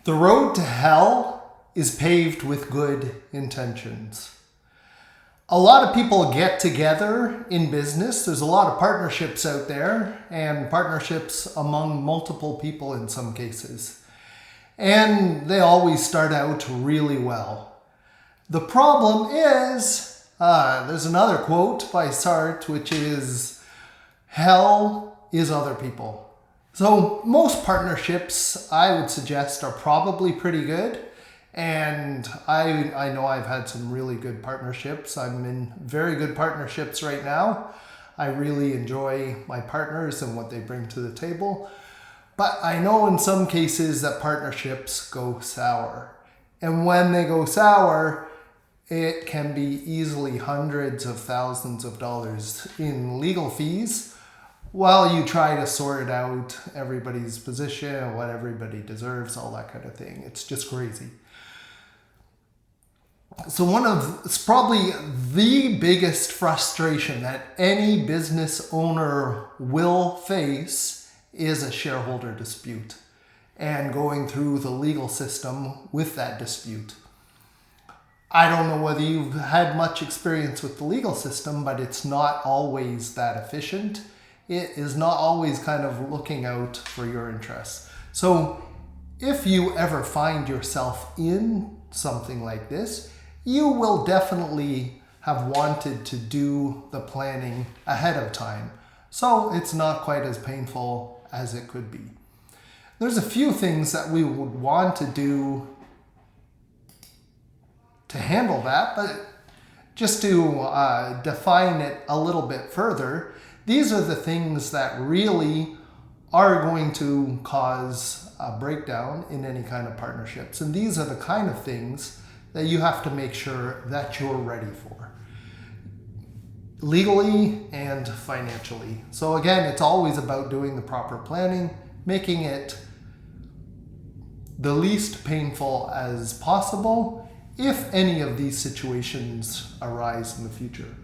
The road to hell is paved with good intentions. A lot of people get together in business. There's a lot of partnerships out there, and partnerships among multiple people in some cases. And they always start out really well. The problem is, there's another quote by Sartre, which is, hell is other people. So most partnerships, I would suggest, are probably pretty good. And I know I've had some really good partnerships. I'm in very good partnerships right now. I really enjoy my partners and what they bring to the table. But I know in some cases that partnerships go sour. And when they go sour, it can be easily hundreds of thousands of dollars in legal fees while you try to sort out everybody's position, what everybody deserves, all that kind of thing. It's just crazy. So it's probably the biggest frustration that any business owner will face is a shareholder dispute and going through the legal system with that dispute. I don't know whether you've had much experience with the legal system, but it's not always that efficient. It is not always kind of looking out for your interests. So if you ever find yourself in something like this, you will definitely have wanted to do the planning ahead of time. So it's not quite as painful as it could be. There's a few things that we would want to do to handle that, but just to define it a little bit further, these are the things that really are going to cause a breakdown in any kind of partnerships. And these are the kind of things that you have to make sure that you're ready for, legally and financially. So again, it's always about doing the proper planning, making it the least painful as possible if any of these situations arise in the future.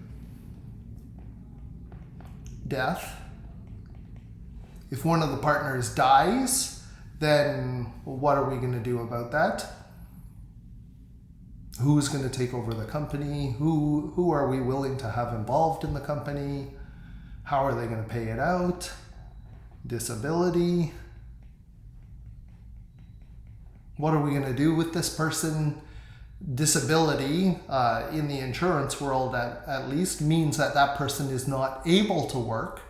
Death. If one of the partners dies, then what are we going to do about that? Who's going to take over the company? Who are we willing to have involved in the company? How are they going to pay it out? Disability. What are we going to do with this person? Disability in the insurance world at least means that person is not able to work.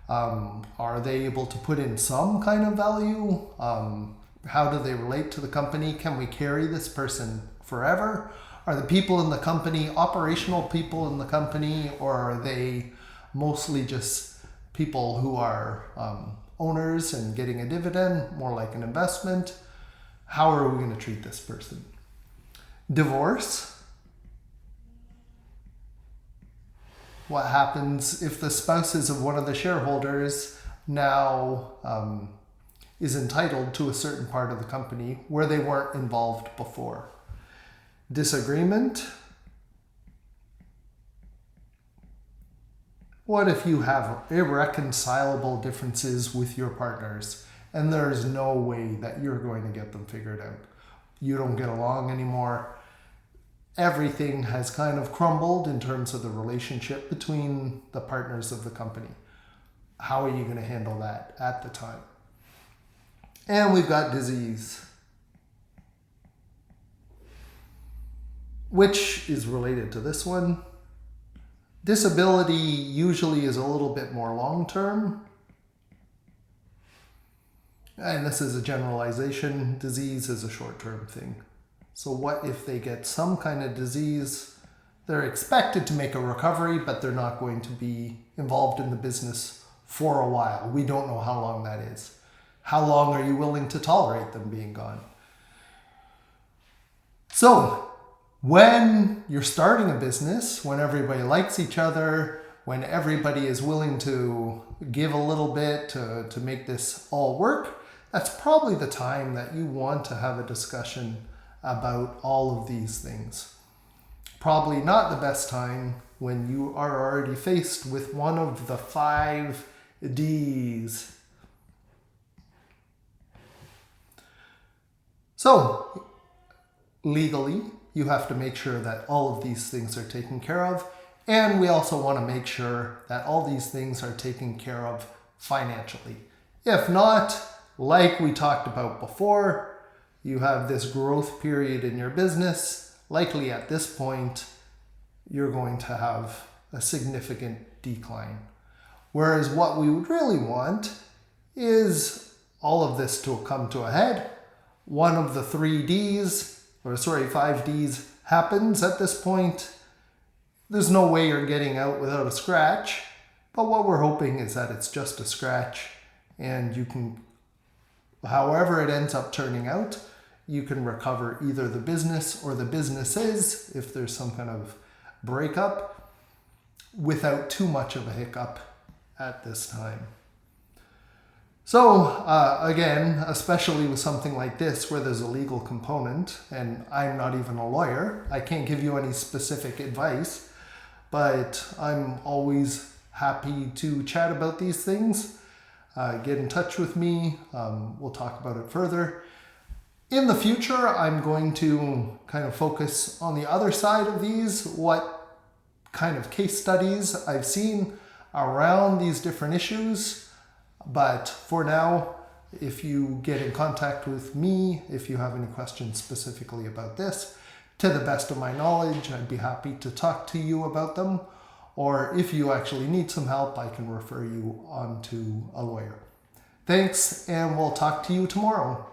Are they able to put in some kind of value? How do they relate to the company? Can we carry this person forever? Are the people in the company operational people in the company, or are they mostly just people who are owners and getting a dividend, more like an investment? How are we going to treat this person? Divorce. What happens if the spouses of one of the shareholders now is entitled to a certain part of the company where they weren't involved before? Disagreement. What if you have irreconcilable differences with your partners and there's no way that you're going to get them figured out? You don't get along anymore. Everything has kind of crumbled in terms of the relationship between the partners of the company. How are you going to handle that at the time? And we've got disease, which is related to this one. Disability usually is a little bit more long-term. And this is a generalization. Disease is a short-term thing. So what if they get some kind of disease? They're expected to make a recovery, but they're not going to be involved in the business for a while. We don't know how long that is. How long are you willing to tolerate them being gone? So when you're starting a business, when everybody likes each other, when everybody is willing to give a little bit to make this all work, that's probably the time that you want to have a discussion about all of these things. Probably not the best time when you are already faced with one of the 5 Ds. So legally, you have to make sure that all of these things are taken care of. And we also want to make sure that all these things are taken care of financially. If not, like we talked about before, you have this growth period in your business. Likely at this point, you're going to have a significant decline. Whereas what we would really want is all of this to come to a head. One of the 5 Ds happens at this point. There's no way you're getting out without a scratch, but what we're hoping is that it's just a scratch, and you can, however it ends up turning out, you can recover either the business or the businesses if there's some kind of breakup without too much of a hiccup at this time. So again, especially with something like this where there's a legal component, and I'm not even a lawyer, I can't give you any specific advice, but I'm always happy to chat about these things. Get in touch with me. We'll talk about it further. In the future, I'm going to kind of focus on the other side of these, what kind of case studies I've seen around these different issues. But for now, if you get in contact with me, if you have any questions specifically about this, to the best of my knowledge, I'd be happy to talk to you about them. Or if you actually need some help, I can refer you on to a lawyer. Thanks, and we'll talk to you tomorrow.